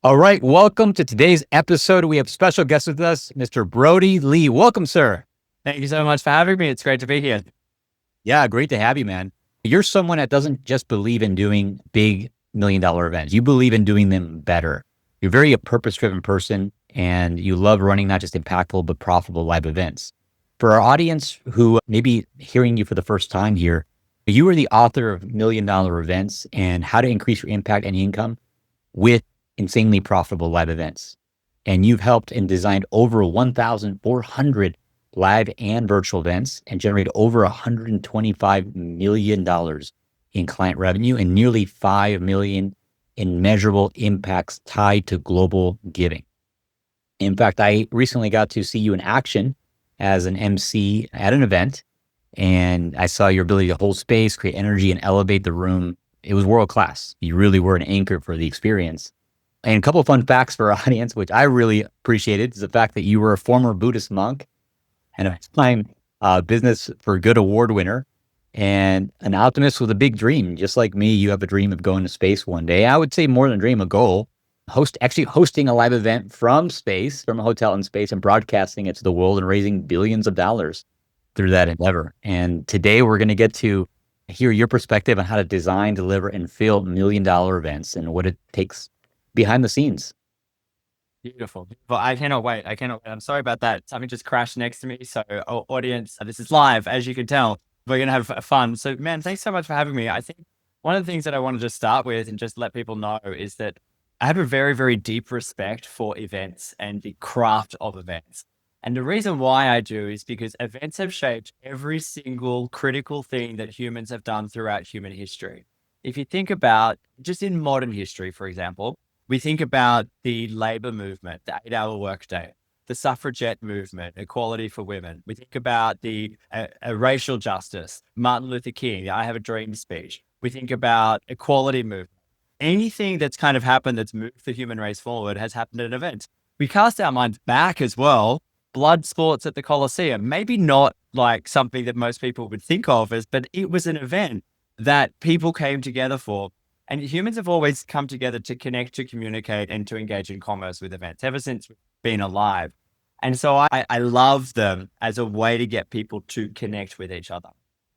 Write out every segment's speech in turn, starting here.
All right, welcome to today's episode. We have special guest with us, Mr. Brody Lee. Welcome, sir. Thank you so much for having me. It's great to be here. Yeah, great to have you, man. You're someone that doesn't just believe in doing big $1 million events. You believe in doing them better. You're very a purpose-driven person, and you love running not just impactful but profitable live events. For our audience who may be hearing you for the first time here, you are the author of $1 million events and how to increase your impact and income with insanely profitable live events. And you've helped and designed over 1,400 live and virtual events and generated over $125 million in client revenue and nearly $5 million in measurable impacts tied to global giving. In fact, I recently got to see you in action as an MC at an event, and I saw your ability to hold space, create energy, and elevate the room. It was world class. You really were an anchor for the experience. And a couple of fun facts for our audience, which I really appreciated, is the fact that you were a former Buddhist monk and a time Business for Good award winner and an optimist with a big dream. Just like me, you have a dream of going to space one day. I would say more than a dream, a goal. Hosting a live event from space, from a hotel in space, and broadcasting it to the world and raising billions of dollars through that endeavor. And today we're going to get to hear your perspective on how to design, deliver, and fill $1 million events and what it takes behind the scenes. Beautiful. Beautiful. I cannot wait. I cannot wait. I'm sorry about that. Something just crashed next to me. So, audience, this is live, as you can tell. We're going to have fun. So, man, thanks so much for having me. I think one of the things that I wanted to start with and just let people know is that I have a very, very deep respect for events and the craft of events. And the reason why I do is because events have shaped every single critical thing that humans have done throughout human history. If you think about just in modern history, for example, we think about the labor movement, the 8-hour workday, the suffragette movement, equality for women. We think about the racial justice, Martin Luther King, I Have a Dream speech. We think about equality movement. Anything that's kind of happened that's moved the human race forward has happened at an event. We cast our minds back as well. Blood sports at the Colosseum, maybe not like something that most people would think of as, but it was an event that people came together for. And humans have always come together to connect, to communicate, and to engage in commerce with events ever since we've been alive. And so I love them as a way to get people to connect with each other.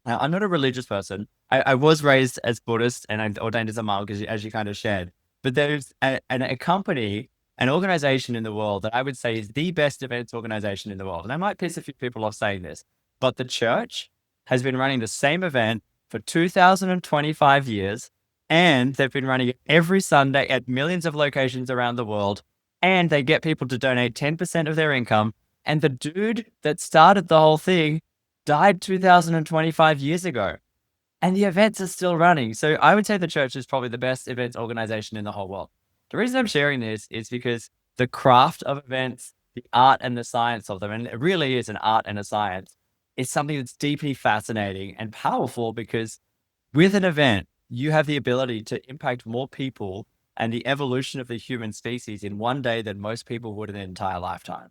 Now, I'm not a religious person. I was raised as Buddhist and I'm ordained as a monk, as you kind of shared. But there's a company, an organization in the world that I would say is the best events organization in the world. And I might piss a few people off saying this, but the church has been running the same event for 2025 years. And they've been running it every Sunday at millions of locations around the world. And they get people to donate 10% of their income. And the dude that started the whole thing died 2025 years ago. And the events are still running. So I would say the church is probably the best events organization in the whole world. The reason I'm sharing this is because the craft of events, the art and the science of them, and it really is an art and a science, is something that's deeply fascinating and powerful because with an event, you have the ability to impact more people and the evolution of the human species in one day than most people would in an entire lifetime.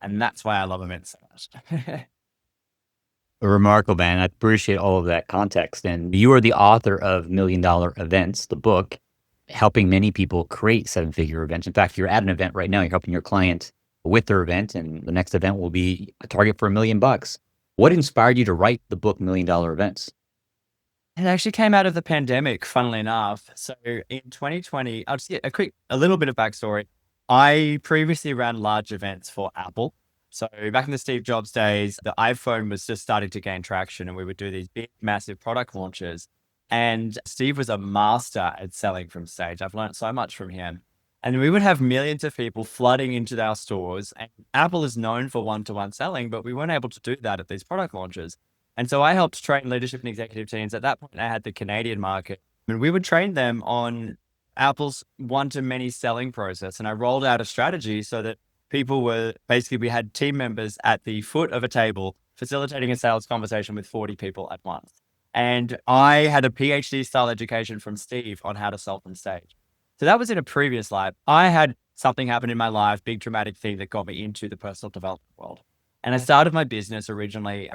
And that's why I love events so much. Remarkable, man. I appreciate all of that context. And you are the author of $1 Million Events, the book, helping many people create seven-figure events. In fact, you're at an event right now, you're helping your client with their event, and the next event will be a target for $1 million. What inspired you to write the book $1 Million Events? It actually came out of the pandemic, funnily enough. So in 2020, I'll just get a little bit of backstory. I previously ran large events for Apple. So back in the Steve Jobs days, the iPhone was just starting to gain traction and we would do these big, massive product launches. And Steve was a master at selling from stage. I've learned so much from him. And we would have millions of people flooding into our stores. And Apple is known for one-to-one selling, but we weren't able to do that at these product launches. And so I helped train leadership and executive teams. At that point, I had the Canadian market and we would train them on Apple's one-to-many selling process. And I rolled out a strategy so that people were basically, we had team members at the foot of a table facilitating a sales conversation with 40 people at once. And I had a PhD style education from Steve on how to sell from stage. So that was in a previous life. I had something happen in my life, big dramatic thing that got me into the personal development world. And I started my business originally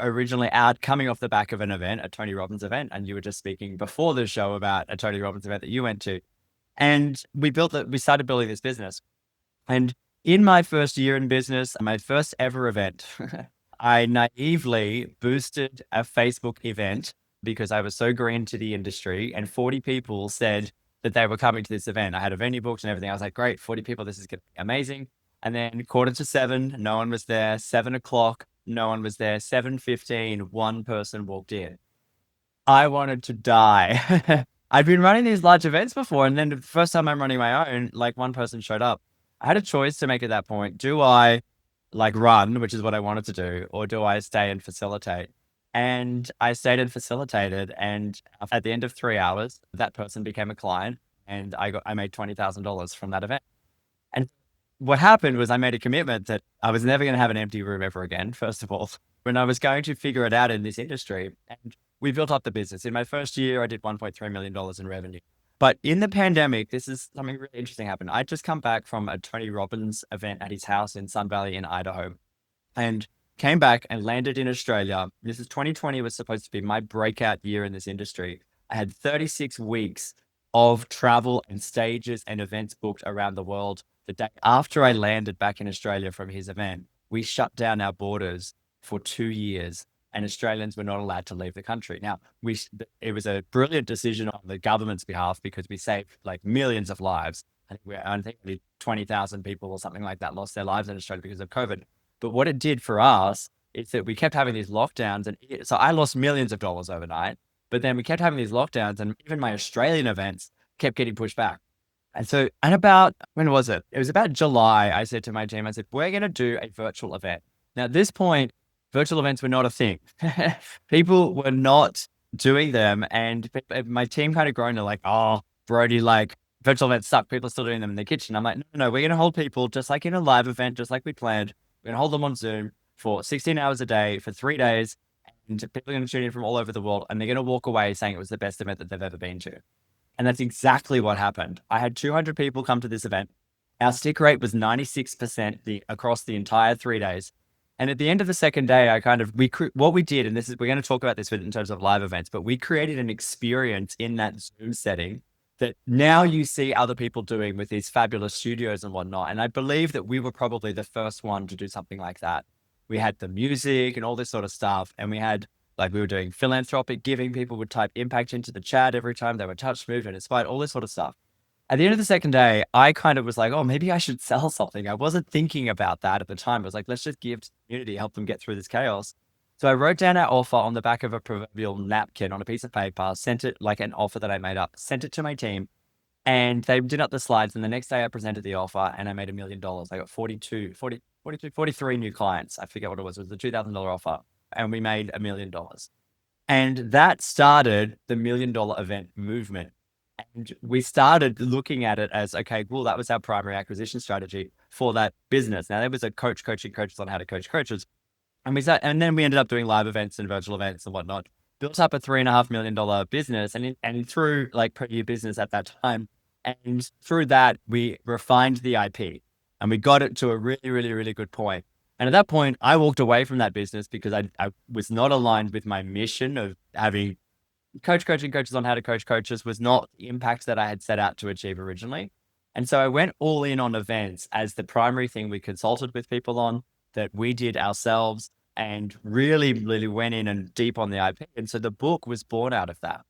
out coming off the back of an event, a Tony Robbins event. And you were just speaking before the show about a Tony Robbins event that you went to. And we started building this business. And in my first year in business, my first ever event, I naively boosted a Facebook event because I was so green to the industry, and 40 people said that they were coming to this event. I had a venue booked and everything. I was like, great, 40 people, this is going to be amazing. And then 6:45, no one was there. 7 o'clock, no one was there. 7:15, one person walked in. I wanted to die. I'd been running these large events before, and then the first time I'm running my own, like one person showed up. I had a choice to make at that point. Do I like run, which is what I wanted to do, or do I stay and facilitate? And I stayed and facilitated. And at the end of 3 hours, that person became a client, and I made $20,000 from that event. And what happened was I made a commitment that I was never going to have an empty room ever again, first of all, when I was going to figure it out in this industry. And we built up the business. In my first year, I did $1.3 million in revenue. But in the pandemic, this is something really interesting happened. I'd just come back from a Tony Robbins event at his house in Sun Valley in Idaho, and came back and landed in Australia. This is 2020 was supposed to be my breakout year in this industry. I had 36 weeks of travel and stages and events booked around the world. The day after I landed back in Australia from his event, we shut down our borders for 2 years, and Australians were not allowed to leave the country. Now, it was a brilliant decision on the government's behalf because we saved like millions of lives. I think only 20,000 people or something like that lost their lives in Australia because of COVID. But what it did for us is that we kept having these lockdowns. And so I lost millions of dollars overnight, but then we kept having these lockdowns, and even my Australian events kept getting pushed back. And so, and about, when was it? It was about July. I said to my team, I said, we're going to do a virtual event. Now, at this point, virtual events were not a thing. People were not doing them. And my team kind of groaned. They're like, oh, Brody, like virtual events suck. People are still doing them in the kitchen. I'm like, no, we're going to hold people just like in a live event, just like we planned. We're going to hold them on Zoom for 16 hours a day for 3 days. And people are going to tune in from all over the world. And they're going to walk away saying it was the best event that they've ever been to. And that's exactly what happened. I had 200 people come to this event. Our stick rate was 96% across the entire 3 days. And at the end of the second day, what we did, and we're going to talk about this in terms of live events, but we created an experience in that Zoom setting that now you see other people doing with these fabulous studios and whatnot. And I believe that we were probably the first one to do something like that. We had the music and all this sort of stuff. And we were doing philanthropic giving. People would type impact into the chat every time they were touched, moved, and inspired, all this sort of stuff. At the end of the second day, I kind of was like, oh, maybe I should sell something. I wasn't thinking about that at the time. I was like, let's just give to the community, help them get through this chaos. So I wrote down our offer on the back of a proverbial napkin on a piece of paper, sent it like an offer that I made up, sent it to my team, and they did up the slides. And the next day I presented the offer and I made $1 million. I got 43 new clients. I forget what it was. It was a $2,000 offer, and we made $1 million. And that started the $1 million event movement. And we started looking at it as, okay, well, that was our primary acquisition strategy for that business. Now, there was a coaching coaches on how to coach coaches. And then we ended up doing live events and virtual events and whatnot, built up a $3.5 million business and through like per year business at that time. And through that, we refined the IP and we got it to a really, really, really good point. And at that point, I walked away from that business because I was not aligned with my mission of having coaching coaches on how to coach coaches was not the impact that I had set out to achieve originally. And so I went all in on events as the primary thing we consulted with people on, that we did ourselves, and really, really went in and deep on the IP. And so the book was born out of that.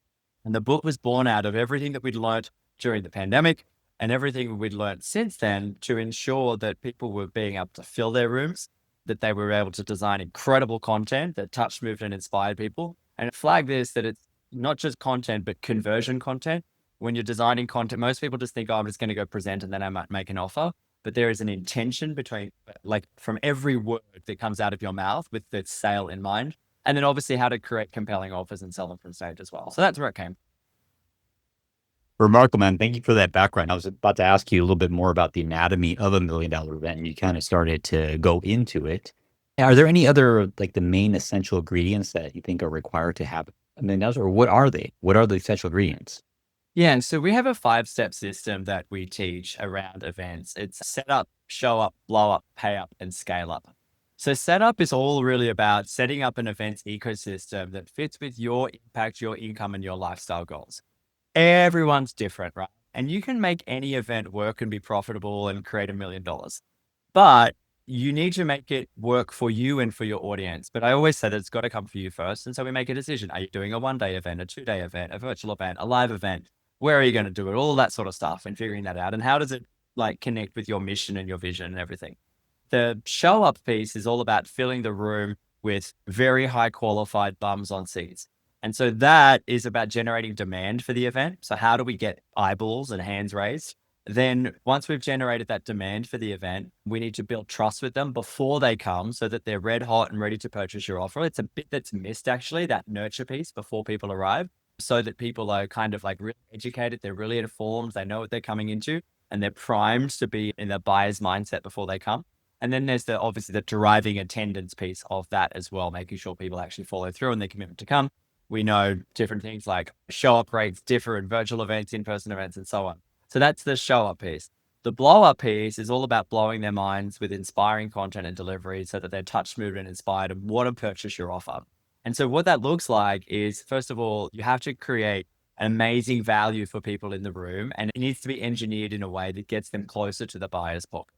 And the book was born out of everything that we'd learned during the pandemic and everything we'd learned since then to ensure that people were being able to fill their rooms, that they were able to design incredible content that touched, moved, and inspired people. And it flagged this, that it's not just content, but conversion content. When you're designing content, most people just think, oh, I'm just going to go present and then I might make an offer. But there is an intention between, like, from every word that comes out of your mouth with the sale in mind. And then obviously how to create compelling offers and sell them from stage as well. So that's where it came. Remarkable, man. Thank you for that background. I was about to ask you a little bit more about the anatomy of $1 million event, and you kind of started to go into it. Are there any other, like the main essential ingredients that you think are required to have $1 million, or what are they? What are the essential ingredients? Yeah, and so we have a 5-step system that we teach around events. It's set up, show up, blow up, pay up, and scale up. So setup is all really about setting up an events ecosystem that fits with your impact, your income, and your lifestyle goals. Everyone's different, right? And you can make any event work and be profitable and create $1 million. But you need to make it work for you and for your audience. But I always say that it's got to come for you first. And so we make a decision. Are you doing a 1-day event, a 2-day event, a virtual event, a live event? Where are you going to do it? All that sort of stuff and figuring that out. And how does it like connect with your mission and your vision and everything? The show up piece is all about filling the room with very high qualified bums on seats. And so that is about generating demand for the event. So how do we get eyeballs and hands raised? Then once we've generated that demand for the event, we need to build trust with them before they come so that they're red hot and ready to purchase your offer. It's a bit that's missed actually, that nurture piece before people arrive, so that people are kind of like really educated, they're really informed, they know what they're coming into, and they're primed to be in the buyer's mindset before they come. And then there's obviously the driving attendance piece of that as well, making sure people actually follow through on their commitment to come. We know different things like show up rates differ in virtual events, in-person events, and so on. So that's the show up piece. The blow up piece is all about blowing their minds with inspiring content and delivery so that they're touched, moved, and inspired and want to purchase your offer. And so what that looks like is, first of all, you have to create amazing value for people in the room, and it needs to be engineered in a way that gets them closer to the buyer's pocket.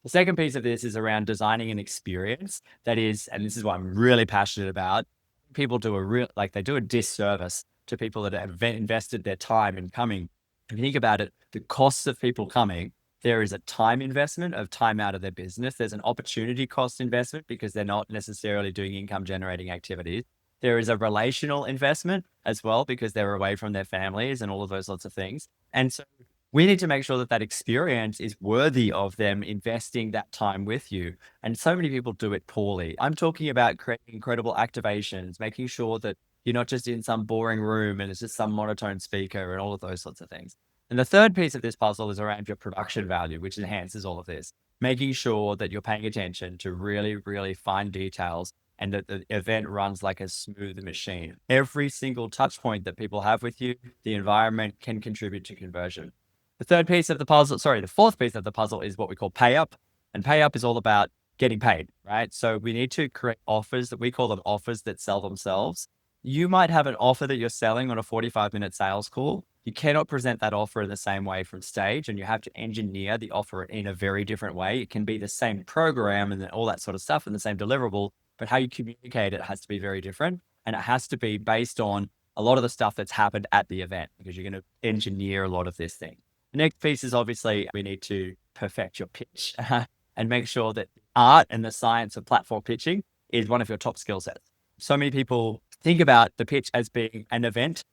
The second piece of this is around designing an experience that is, and this is what I'm really passionate about, people do they do a disservice to people that have invested their time in coming. If you think about it, the costs of people coming, there is a time investment of time out of their business. There's an opportunity cost investment because they're not necessarily doing income generating activities. There is a relational investment as well because they're away from their families and all of those sorts of things. And so we need to make sure that that experience is worthy of them investing that time with you. And so many people do it poorly. I'm talking about creating incredible activations, making sure that you're not just in some boring room and it's just some monotone speaker and all of those sorts of things. And the third piece of this puzzle is around your production value, which enhances all of this, making sure that you're paying attention to really, really fine details and that the event runs like a smooth machine. Every single touch point that people have with you, the environment can contribute to conversion. The fourth piece of the puzzle is what we call pay up. And pay up is all about getting paid, right? So we need to create offers that we call them offers that sell themselves. You might have an offer that you're selling on a 45-minute sales call. You cannot present that offer in the same way from stage, and you have to engineer the offer in a very different way. It can be the same program and all that sort of stuff and the same deliverable, but how you communicate it has to be very different. And it has to be based on a lot of the stuff that's happened at the event because you're going to engineer a lot of this thing. The next piece is obviously we need to perfect your pitch and make sure that art and the science of platform pitching is one of your top skill sets. So many people think about the pitch as being an event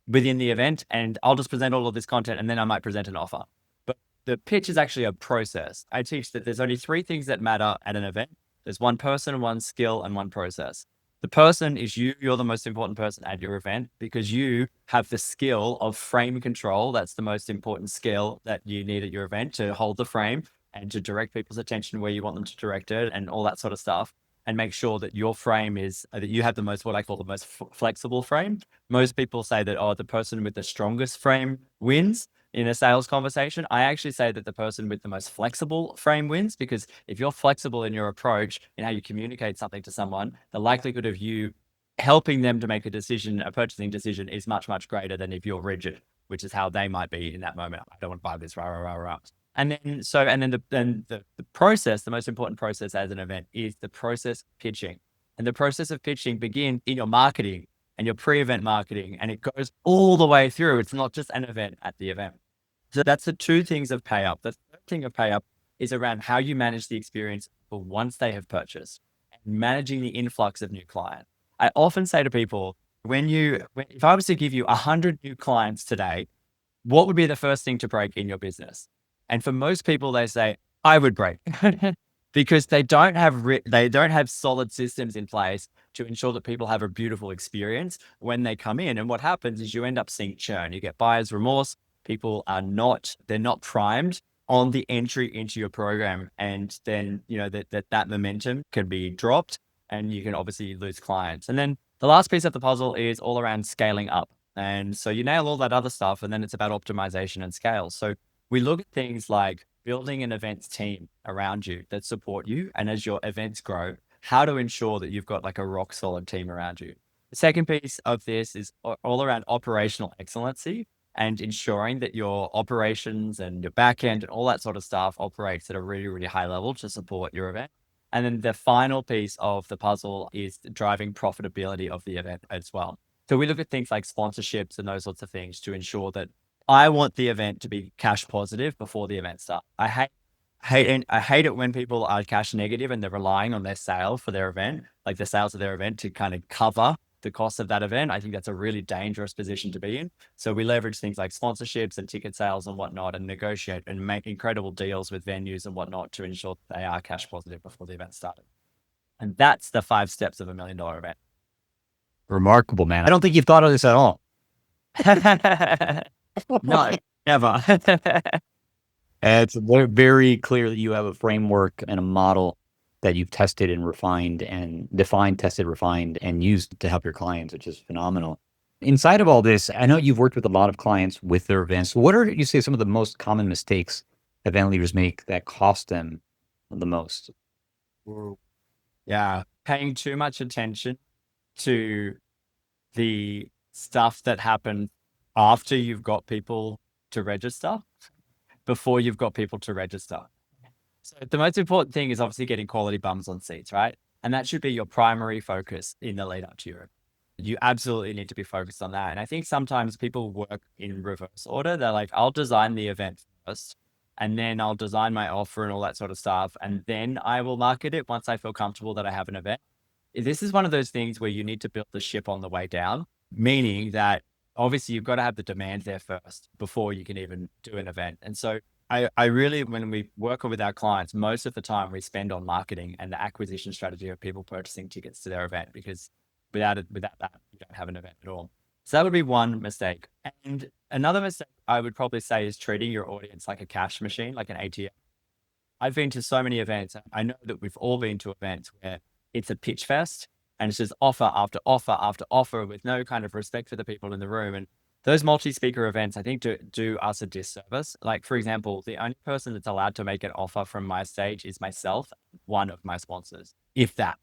within the event, and I'll just present all of this content and then I might present an offer. But the pitch is actually a process. I teach that there's only 3 things that matter at an event. There's one person, one skill, and one process. The person is you. You're the most important person at your event because you have the skill of frame control. That's the most important skill that you need at your event, to hold the frame and to direct people's attention where you want them to direct it and all that sort of stuff. And make sure that your frame is that you have the most, what I call the most flexible frame. Most people say that, oh, the person with the strongest frame wins in a sales conversation. I actually say that the person with the most flexible frame wins, because if you're flexible in your approach and how you communicate something to someone, the likelihood of you helping them to make a decision, a purchasing decision, is much, much greater than if you're rigid, which is how they might be in that moment. I don't want to buy this, rah, rah, rah, rah. And then the process, the most important process as an event is the process of pitching. And the process of pitching begins in your marketing and your pre-event marketing, and it goes all the way through. It's not just an event at the event. So that's the 2 things of pay up. The third thing of pay up is around how you manage the experience for once they have purchased and managing the influx of new clients. I often say to people, if I was to give you 100 new clients today, what would be the first thing to break in your business? And for most people, they say, I would break because they don't have solid systems in place to ensure that people have a beautiful experience when they come in. And what happens is you end up seeing churn. You get buyer's remorse. People they're not primed on the entry into your program. And then, that momentum can be dropped and you can obviously lose clients. And then the last piece of the puzzle is all around scaling up. And so you nail all that other stuff, and then it's about optimization and scale. So we look at things like building an events team around you that support you. And as your events grow, how to ensure that you've got like a rock solid team around you. The second piece of this is all around operational excellency. and ensuring that your operations and your back end and all that sort of stuff operates at a really, really high level to support your event. And then the final piece of the puzzle is driving profitability of the event as well. So we look at things like sponsorships and those sorts of things to ensure that I want the event to be cash positive before the event starts. I hate it when people are cash negative and they're relying on their sale for their event, like the sales of their event to kind of cover the cost of that event. I think that's a really dangerous position to be in. So we leverage things like sponsorships and ticket sales and whatnot and negotiate and make incredible deals with venues and whatnot to ensure that they are cash positive before the event started. And that's the 5 steps of $1 million event. Remarkable, man. I don't think you've thought of this at all. No, never. It's very clear that you have a framework and a model that you've tested and refined and defined, tested, refined, and used to help your clients, which is phenomenal. Inside of all this, I know you've worked with a lot of clients with their events. What are, you say, some of the most common mistakes event leaders make that cost them the most? Yeah, paying too much attention to the stuff that happened after you've got people to register before you've got people to register. So the most important thing is obviously getting quality bums on seats, right? And that should be your primary focus in the lead up to Europe. You absolutely need to be focused on that. And I think sometimes people work in reverse order. They're like, I'll design the event first, and then I'll design my offer and all that sort of stuff. And then I will market it once I feel comfortable that I have an event. This is one of those things where you need to build the ship on the way down, meaning that obviously you've got to have the demand there first before you can even do an event. And so I really, when we work with our clients, most of the time we spend on marketing and the acquisition strategy of people purchasing tickets to their event, because without that, you don't have an event at all. So that would be one mistake. And another mistake I would probably say is treating your audience like a cash machine, like an ATM. I've been to so many events. I know that we've all been to events where it's a pitch fest and it's just offer after offer after offer with no kind of respect for the people in the room. And those multi-speaker events, I think, do us a disservice. Like, for example, the only person that's allowed to make an offer from my stage is myself, one of my sponsors, if that,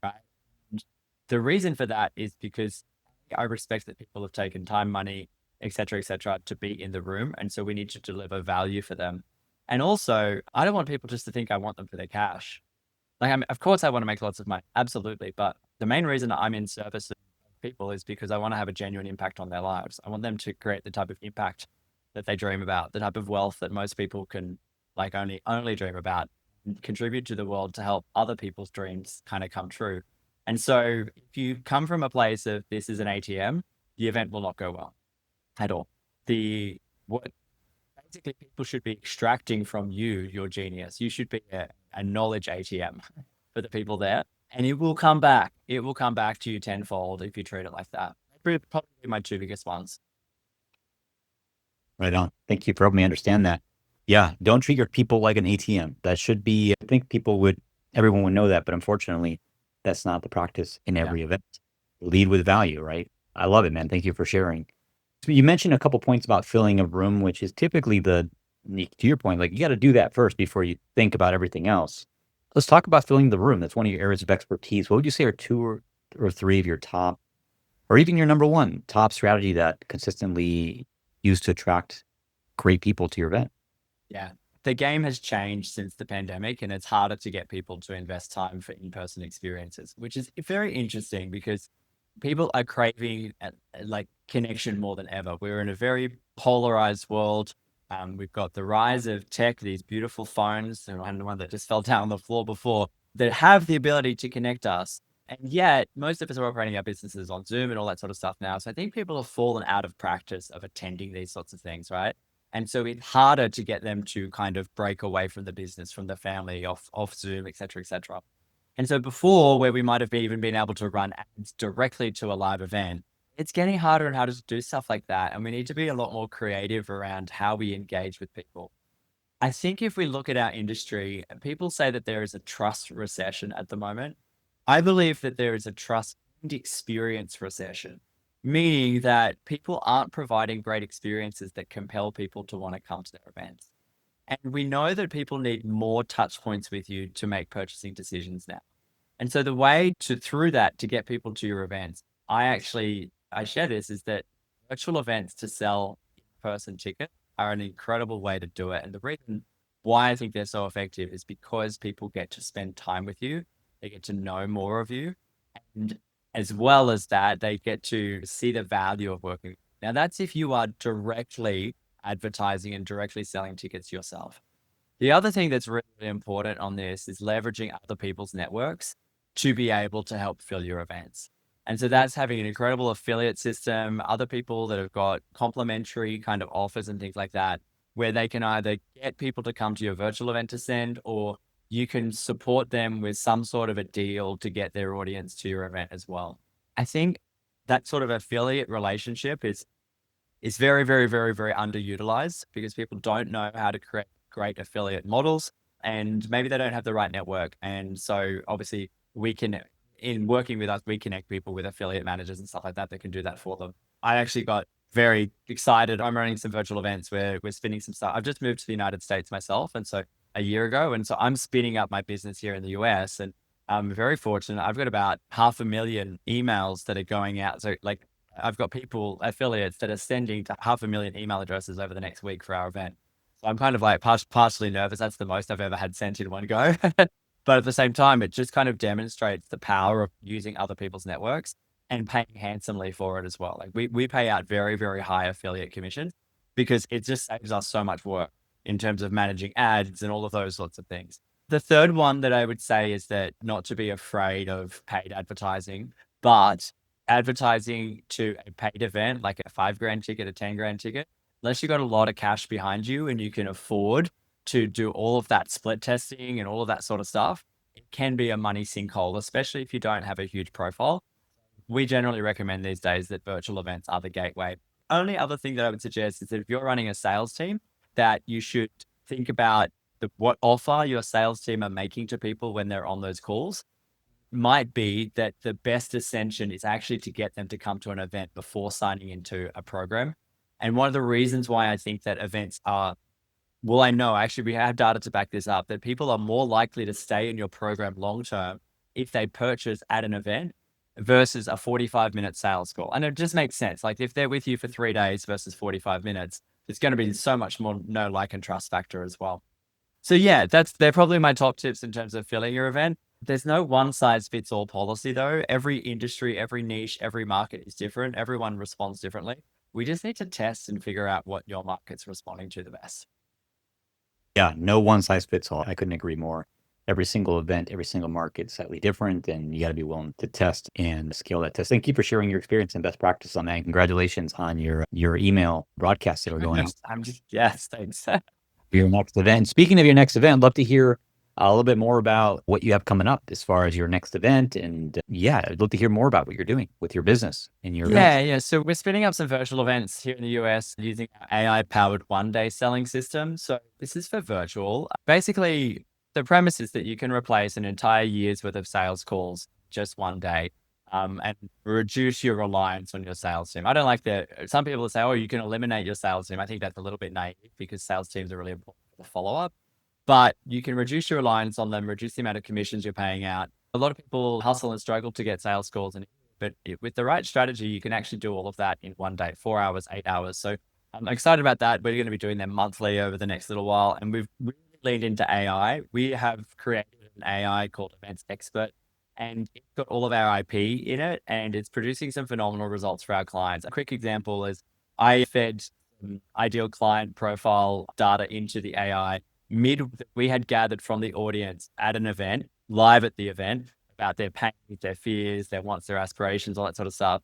right? And the reason for that is because I respect that people have taken time, money, et cetera, to be in the room. And so we need to deliver value for them. And also, I don't want people just to think I want them for their cash. Like, of course, I want to make lots of money, absolutely. But the main reason I'm in service of people is because I want to have a genuine impact on their lives. I want them to create the type of impact that they dream about, the type of wealth that most people can like only dream about, and contribute to the world to help other people's dreams kind of come true. And so, if you come from a place of this is an ATM, the event will not go well at all. What basically people should be extracting from you, your genius. You should be a knowledge ATM for the people there, and it will come back. It will come back to you tenfold if you treat it like that. Probably my 2 biggest ones. Right on. Thank you for helping me understand that. Yeah, don't treat your people like an ATM. That should be, I think everyone would know that, but unfortunately, that's not the practice in Yeah. every event. Lead with value, right? I love it, man. Thank you for sharing. So you mentioned a couple points about filling a room, which is typically to your point, like you got to do that first before you think about everything else. Let's talk about filling the room. That's one of your areas of expertise. What would you say are two or three of your top, or even your number one top strategy that consistently used to attract great people to your event? Yeah. The game has changed since the pandemic, and it's harder to get people to invest time for in-person experiences, which is very interesting because people are craving like connection more than ever. We're in a very polarized world. We've got the rise of tech, these beautiful phones, and the one that just fell down on the floor before, that have the ability to connect us. And yet, most of us are operating our businesses on Zoom and all that sort of stuff now. So I think people have fallen out of practice of attending these sorts of things, right? And so it's harder to get them to kind of break away from the business, from the family, off Zoom, et cetera, et cetera. And so before, where we might have even been able to run ads directly to a live event, it's getting harder and harder to do stuff like that. And we need to be a lot more creative around how we engage with people. I think if we look at our industry, people say that there is a trust recession at the moment. I believe that there is a trust and experience recession, meaning that people aren't providing great experiences that compel people to want to come to their events. And we know that people need more touch points with you to make purchasing decisions now. And so the way through that to get people to your events, I share this, is that virtual events to sell person ticket are an incredible way to do it. And the reason why I think they're so effective is because people get to spend time with you, they get to know more of you, and as well as that, they get to see the value of working. Now, that's if you are directly advertising and directly selling tickets yourself. The other thing that's really important on this is leveraging other people's networks to be able to help fill your events. And so that's having an incredible affiliate system, other people that have got complimentary kind of offers and things like that, where they can either get people to come to your virtual event to send, or you can support them with some sort of a deal to get their audience to your event as well. I think that sort of affiliate relationship is very, very, very, very underutilized because people don't know how to create great affiliate models, and maybe they don't have the right network. And so obviously we can, in working with us, we connect people with affiliate managers and stuff like that can do that for them. I actually got very excited. I'm running some virtual events where we're spinning some stuff. I've just moved to the United States myself. And so a year ago, and so I'm spinning up my business here in the US, and I'm very fortunate. I've got about 500,000 emails that are going out. So like I've got people, affiliates that are sending to 500,000 email addresses over the next week for our event. So I'm kind of like partially nervous. That's the most I've ever had sent in one go. But at the same time, it just kind of demonstrates the power of using other people's networks and paying handsomely for it as well. Like we pay out very, very high affiliate commissions because it just saves us so much work in terms of managing ads and all of those sorts of things. The third one that I would say is that not to be afraid of paid advertising, but advertising to a paid event, like a $5,000 ticket, a $10,000 ticket, unless you got a lot of cash behind you and you can afford to do all of that split testing and all of that sort of stuff, it can be a money sinkhole, especially if you don't have a huge profile. We generally recommend these days that virtual events are the gateway. Only other thing that I would suggest is that if you're running a sales team, that you should think about what offer your sales team are making to people when they're on those calls. Might be that the best ascension is actually to get them to come to an event before signing into a program. And one of the reasons why I think that events are, well, I know actually we have data to back this up, that people are more likely to stay in your program long term if they purchase at an event versus a 45-minute sales call. And it just makes sense. Like if they're with you for 3 days versus 45 minutes, it's going to be so much more know, like, and trust factor as well. So yeah, they're probably my top tips in terms of filling your event. There's no one size fits all policy though. Every industry, every niche, every market is different. Everyone responds differently. We just need to test and figure out what your market's responding to the best. Yeah, no one size fits all. I couldn't agree more. Every single event, every single market is slightly different, and you got to be willing to test and scale that test. Thank you for sharing your experience and best practice on that. And congratulations on your email broadcasts that are going out. Yes, thanks. Your next event. Speaking of your next event, I'd love to hear a little bit more about what you have coming up as far as your next event. And yeah, I'd love to hear more about what you're doing with your business and your events. Yeah. So we're spinning up some virtual events here in the US using our AI-powered one-day selling system. So this is for virtual. Basically, the premise is that you can replace an entire year's worth of sales calls just one day, and reduce your reliance on your sales team. I don't like that. Some people say, oh, you can eliminate your sales team. I think that's a little bit naive because sales teams are really important for the follow-up. But you can reduce your reliance on them, reduce the amount of commissions you're paying out. A lot of people hustle and struggle to get sales calls, but with the right strategy, you can actually do all of that in one day, 4 hours, 8 hours. So I'm excited about that. We're going to be doing them monthly over the next little while. And we've really leaned into AI. We have created an AI called Events Expert, and it's got all of our IP in it, and it's producing some phenomenal results for our clients. A quick example is I fed ideal client profile data into the AI we had gathered from the audience at an event, live at the event, about their pain, their fears, their wants, their aspirations, all that sort of stuff.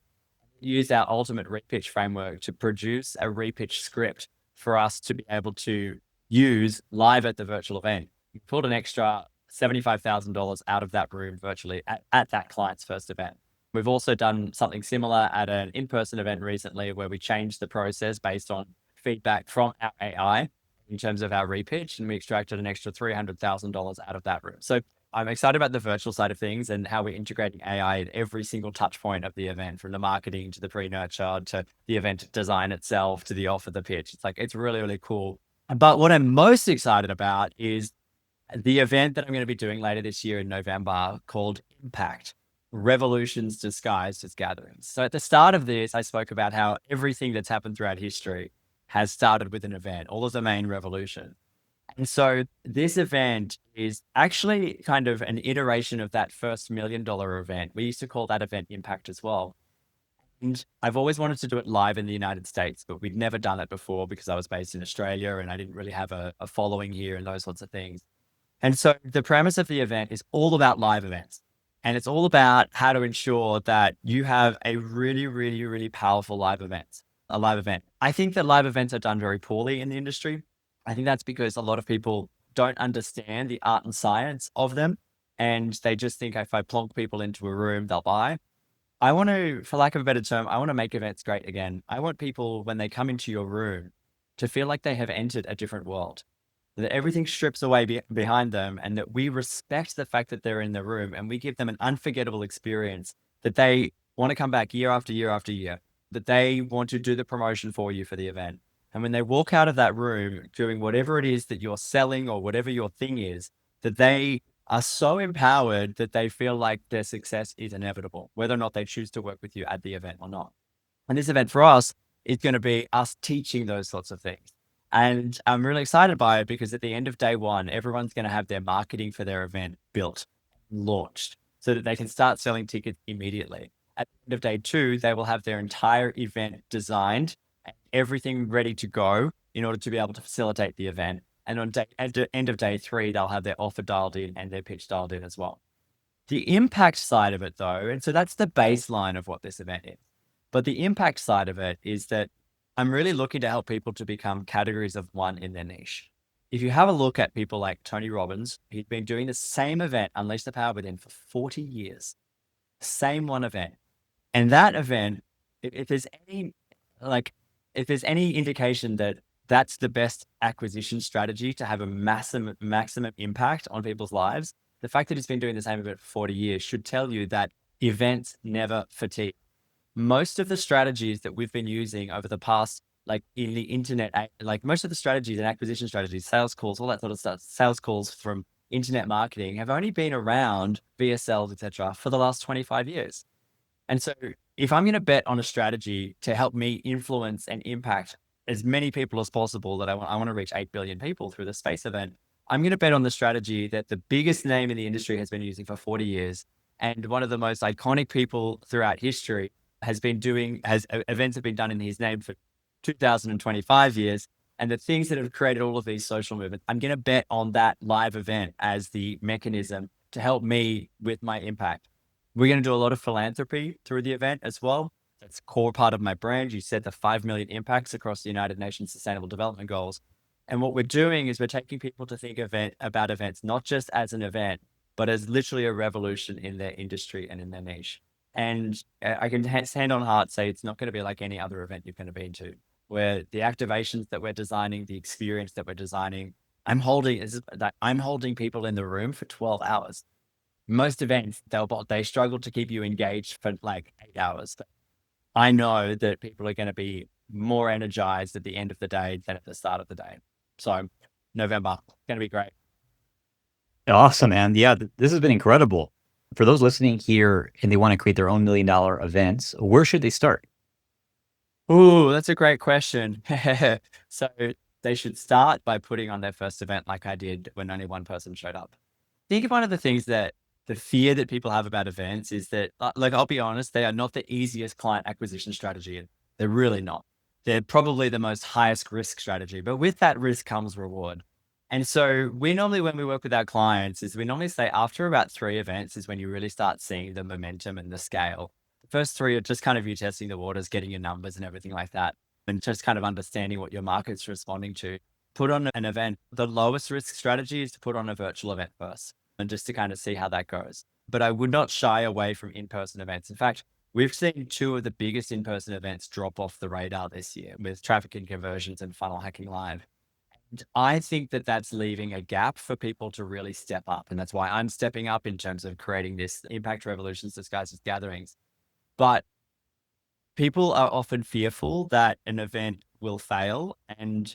Used our ultimate repitch framework to produce a repitch script for us to be able to use live at the virtual event. We pulled an extra $75,000 out of that room virtually at that client's first event. We've also done something similar at an in-person event recently where we changed the process based on feedback from our AI in terms of our repitch, and we extracted an extra $300,000 out of that room. So I'm excited about the virtual side of things and how we're integrating AI at every single touch point of the event, from the marketing to the pre-nurture to the event design itself to the offer, the pitch. It's like, it's really, really cool. But what I'm most excited about is the event that I'm going to be doing later this year in November called Impact: Revolutions Disguised as Gatherings. So at the start of this, I spoke about how everything that's happened throughout history has started with an event, all of the main revolution. And so this event is actually kind of an iteration of that first $1 million event. We used to call that event Impact as well. And I've always wanted to do it live in the United States, but we'd never done it before because I was based in Australia and I didn't really have a following here and those sorts of things. And so the premise of the event is all about live events. And it's all about how to ensure that you have a really, really, really powerful a live event. I think that live events are done very poorly in the industry. I think that's because a lot of people don't understand the art and science of them. And they just think if I plonk people into a room, they'll buy. I want to, for lack of a better term, I want to make events great again. I want people, when they come into your room, to feel like they have entered a different world, that everything strips away behind them, and that we respect the fact that they're in the room and we give them an unforgettable experience, that they want to come back year after year after year, that they want to do the promotion for you for the event. And when they walk out of that room doing whatever it is that you're selling or whatever your thing is, that they are so empowered that they feel like their success is inevitable, whether or not they choose to work with you at the event or not. And this event for us is going to be us teaching those sorts of things. And I'm really excited by it because at the end of day one, everyone's going to have their marketing for their event built, launched, so that they can start selling tickets immediately. At the end of day two, they will have their entire event designed, and everything ready to go in order to be able to facilitate the event. And at the end of day three, they'll have their offer dialed in and their pitch dialed in as well. The impact side of it, though, and so that's the baseline of what this event is. But the impact side of it is that I'm really looking to help people to become categories of one in their niche. If you have a look at people like Tony Robbins, he's been doing the same event, Unleash the Power Within, for 40 years. Same one event. And that event, if there's any, like, if there's any indication that that's the best acquisition strategy to have a maximum impact on people's lives, the fact that he's been doing the same event for 40 years should tell you that events never fatigue. Most of the strategies that we've been using over the past, like in the internet, like most of the strategies and acquisition strategies, sales calls, all that sort of stuff, sales calls from internet marketing have only been around VSLs, etc., for the last 25 years. And so if I'm going to bet on a strategy to help me influence and impact as many people as possible, that I want to reach 8 billion people through the space event, I'm going to bet on the strategy that the biggest name in the industry has been using for 40 years. And one of the most iconic people throughout history events have been done in his name for 2025 years. And the things that have created all of these social movements, I'm going to bet on that live event as the mechanism to help me with my impact. We're going to do a lot of philanthropy through the event as well. That's a core part of my brand. You said the 5 million impacts across the United Nations Sustainable Development Goals. And what we're doing is we're taking people to think about events, not just as an event, but as literally a revolution in their industry and in their niche. And I can hand on heart say it's not going to be like any other event you're going to be into, where the activations that we're designing, the experience that we're designing, I'm holding people in the room for 12 hours. Most events, they struggle to keep you engaged for like 8 hours. But I know that people are going to be more energized at the end of the day than at the start of the day. So November, going to be great. Awesome, man. Yeah, this has been incredible. For those listening here and they want to create their own $1 million events, where should they start? Ooh, that's a great question. So they should start by putting on their first event like I did when only one person showed up. I think one of the things that the fear that people have about events is that, like, I'll be honest, they are not the easiest client acquisition strategy. They're really not. They're probably the most highest risk strategy, but with that risk comes reward. And so when we work with our clients, is we normally say after about 3 events is when you really start seeing the momentum and the scale. The first 3 are just kind of you testing the waters, getting your numbers and everything like that, and just kind of understanding what your market's responding to. Put on an event. The lowest risk strategy is to put on a virtual event first and just to kind of see how that goes. But I would not shy away from in-person events. In fact, we've seen 2 of the biggest in-person events drop off the radar this year with Traffic and Conversions and Funnel Hacking Live. And I think that that's leaving a gap for people to really step up. And that's why I'm stepping up in terms of creating this Impact Revolutions Disguised as Gatherings. But people are often fearful that an event will fail. And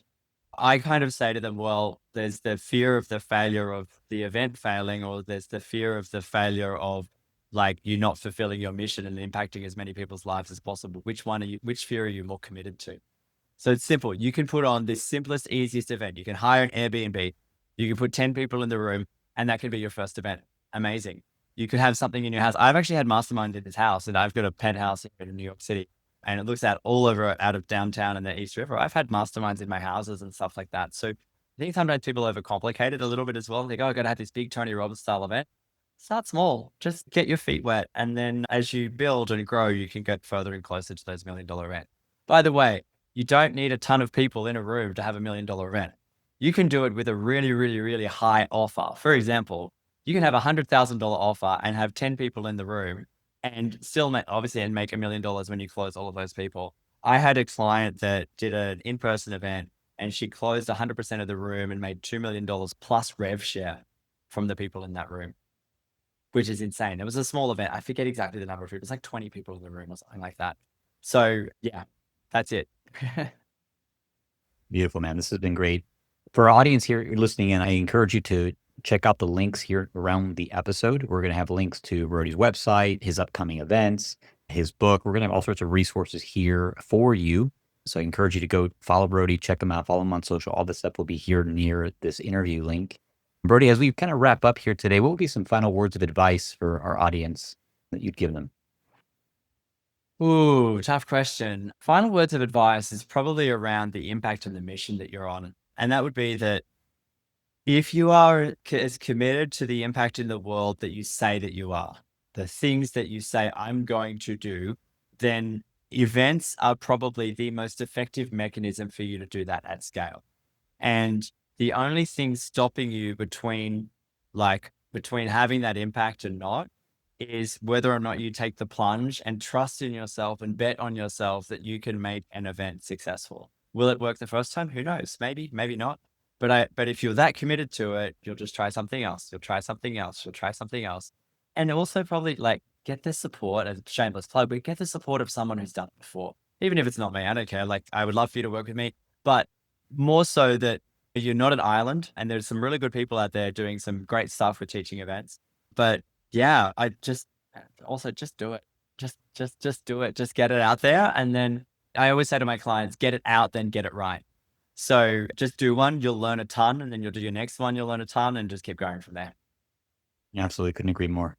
I kind of say to them, well, there's the fear of the failure of the event failing, or there's the fear of the failure of like you not fulfilling your mission and impacting as many people's lives as possible. Which fear are you more committed to? So it's simple. You can put on the simplest, easiest event. You can hire an Airbnb. You can put 10 people in the room, and that can be your first event. Amazing. You could have something in your house. I've actually had mastermind in this house, and I've got a penthouse here in New York City, and it looks out all over out of downtown and the East River. I've had masterminds in my houses and stuff like that. So I think sometimes people overcomplicate it a little bit as well. They go, I got to have this big Tony Robbins style event. Start small, just get your feet wet. And then as you build and grow, you can get further and closer to those $1 million events. By the way, you don't need a ton of people in a room to have $1 million event. You can do it with a really, really, really high offer. For example, you can have a $100,000 offer and have 10 people in the room and still make, obviously, and make $1 million when you close all of those people. I had a client that did an in-person event and she closed 100% of the room and made $2 million plus rev share from the people in that room, which is insane. It was a small event. I forget exactly the number of people. It was like 20 people in the room or something like that. So yeah, that's it. Beautiful, man. This has been great. For our audience here you're listening in, I encourage you to check out the links here around the episode. We're going to have links to Brody's website, his upcoming events, his book. We're going to have all sorts of resources here for you. So I encourage you to go follow Brody, check him out, follow him on social. All this stuff will be here near this interview link. Brody, as we kind of wrap up here today, what would be some final words of advice for our audience that you'd give them? Ooh, tough question. Final words of advice is probably around the impact and the mission that you're on. And that would be that if you are as committed to the impact in the world that you say that you are, the things that you say I'm going to do, then events are probably the most effective mechanism for you to do that at scale. And the only thing stopping you between having that impact and not is whether or not you take the plunge and trust in yourself and bet on yourself that you can make an event successful. Will it work the first time? Who knows? Maybe, maybe not. But if you're that committed to it, you'll just try something else. You'll try something else. You'll try something else. And also probably like get the support, a shameless plug, but get the support of someone who's done it before. Even if it's not me, I don't care. Like I would love for you to work with me, but more so that you're not an island and there's some really good people out there doing some great stuff with teaching events. But yeah, I just also just do it. Just do it. Just get it out there. And then I always say to my clients, get it out, then get it right. So just do one, you'll learn a ton, and then you'll do your next one, you'll learn a ton, and just keep going from there. Absolutely. Couldn't agree more.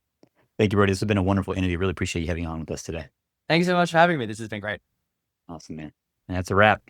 Thank you, Brody. This has been a wonderful interview. Really appreciate you having on with us today. Thanks so much for having me. This has been great. Awesome, man. And that's a wrap.